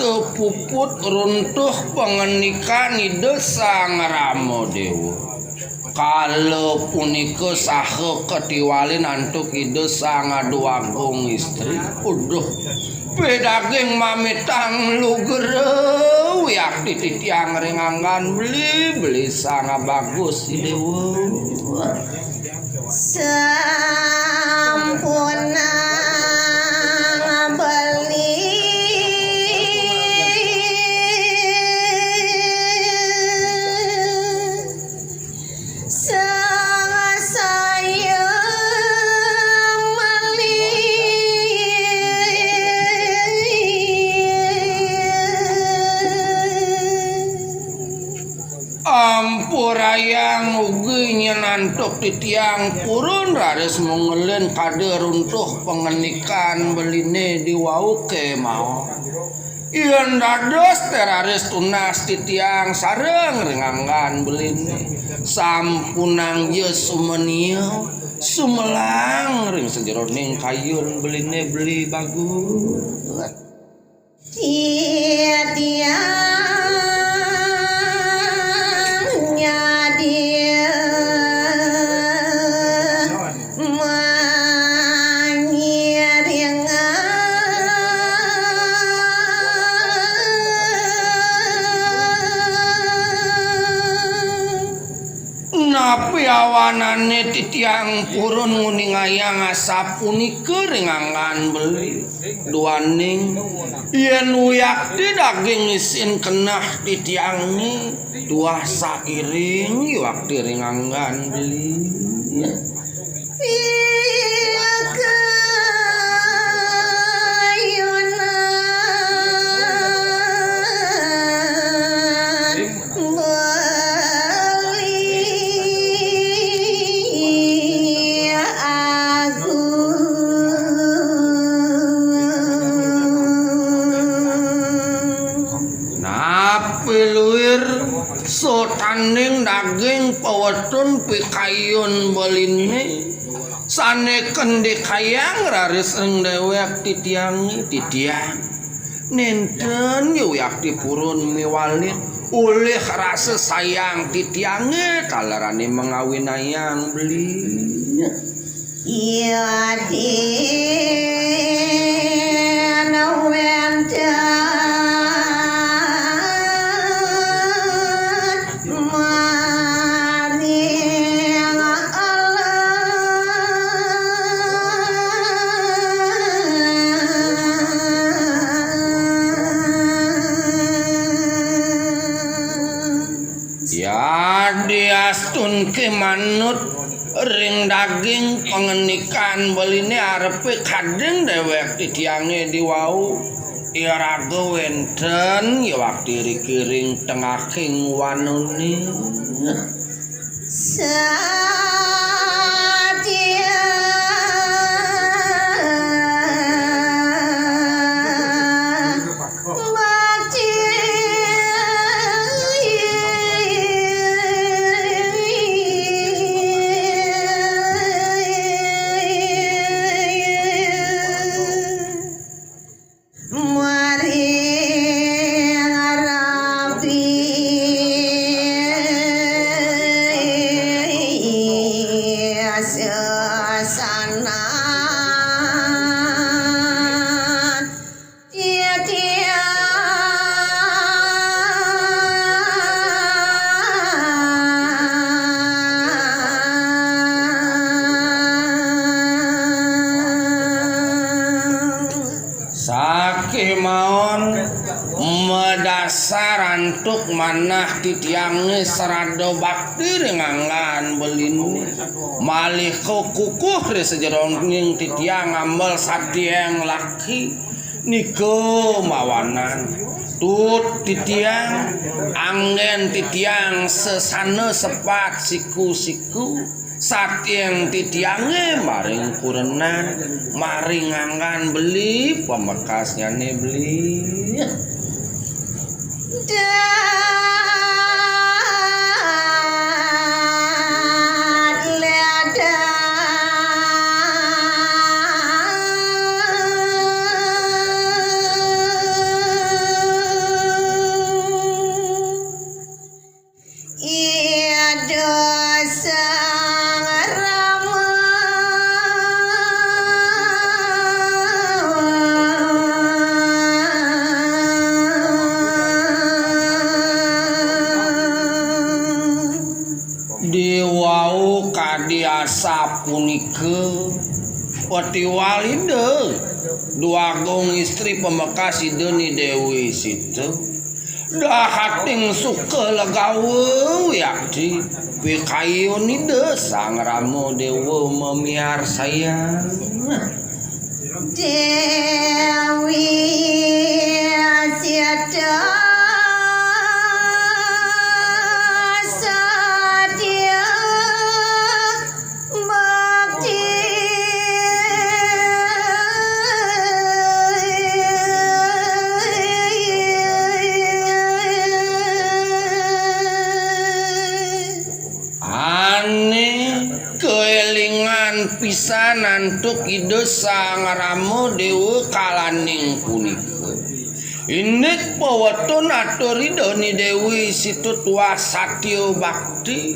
teu puput runtuh pengenikan desa ngaramo dewa kalau punika saha ketiwalin antuk desa ngaduagung istri uduh pedaging mamitang lugereu yak titiang ringangan beli sangat bagus dewa sampuna Ampurayang ugi nyenantuk di tiang purun raris mengelen kade runtuh pengenikan beline diwauke mau ian dados teraris tunas di tiang sareng rengangan beline sampunang ye sumenia sumelang ring sejeroning kayun beline beli bagus tiang awanane titiang purun nguningayang asapunika ringangan beli duaning yen uyakti daging isin kenah titiangi dua sairing wakti ringangan beli sotaning daging pawetun pikayun beline saneken dikayang raris ing dewek titiangi titiang nenten yuyak dipurun miwalin oleh rasa sayang titiangi talarane mengawinayang beli iya diastun ke manut ring daging pengenikan beline arepe kadeng dewek titiange diwau iraga wenten ya waktu rikiring tengahing wanune sarantuk manah titiange serado bakti rengangan belinu malih kukuh resejeronging titiang ambel satieng laki niko mawanan tut titiang anggen titiang sesana sepat siku-siku satieng titiange maring kurenan maring anggan beli pemekasnya ne beli Iwau kadiasa punika pati walide dua gong istri pemekas ideni Dewi situ dahating suka legawe yakti pikayun ide sang ramo dewa memiar sayang Dewi Asyada Satya Bakti ane keelingan pisan antuk ide sang ramo dewa kalaning punika inik paweton atur idoni Dewi situ tua Satya Bakti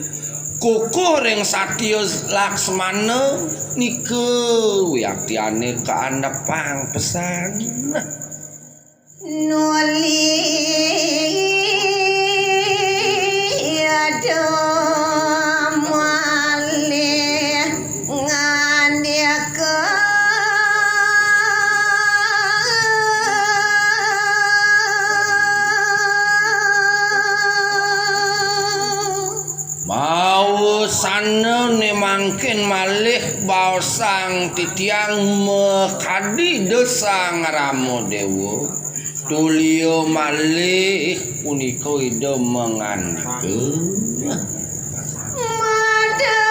kukuh ring Satya Laksmana nike wiaktiane kaandhepang pesan Nuli Ada Malih Ngandika mau sana ne mangkin malih baosang titiang mekadi desang ramo dewa tulio malih punika ida mengandika Mada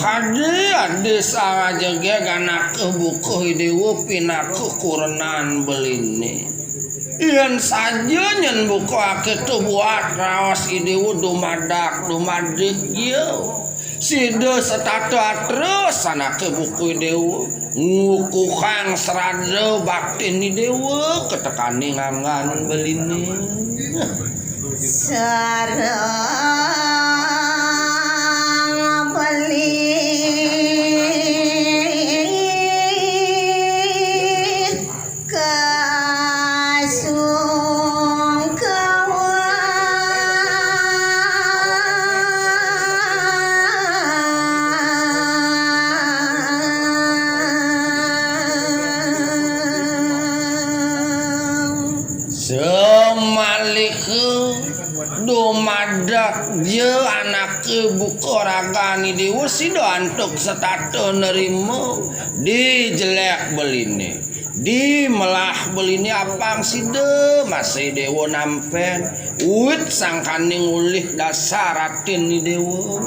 Kadi ade sangajege ganak bukuh dewa pinaku kurenan beline yen saja nyen bukuake tu buat raos idewu dumadak dumadik yo sida setata terus sanake buku dewa ngukukang serada bakti ni dewa ketekani ngangan beline Sarang beli semaliku dumadak je anak buku ragani dewa sido antuk setato nerimo di jelek beline di melah beline apang side masih dewa nampen uit sangkaning ulih dasar ratin ni dewa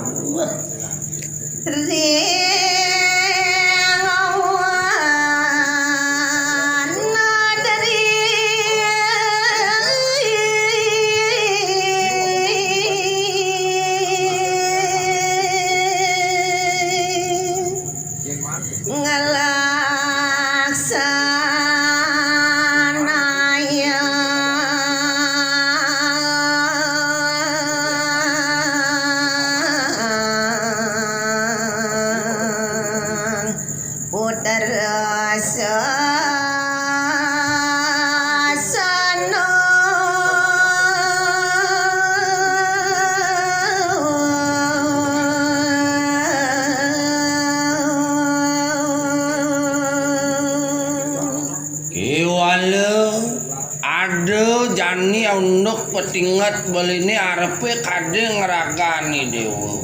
jani unduk petingat beline arepe kade ngeragani dewa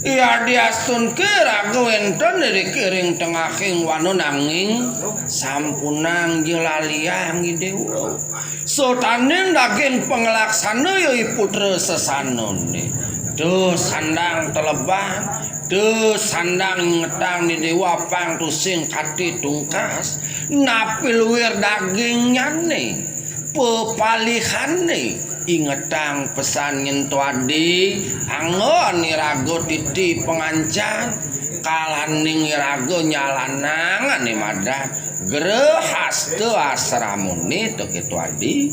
iya diastun ke raga wenten dari kering tengahing wano nanging sampunang jelaliang dewa sultanin daging pengelaksana yoi putra sesanone tuh sandang telebah tuh sandang ngetang di dewa pang tusing kati tungkas napil wir dagingnya nih pepalihane ingetang pesan nyentuh adi angon nirago titi pengancan kalaning iraga nyalanangan nih madah gerehas teu asramuni teu kitu adi.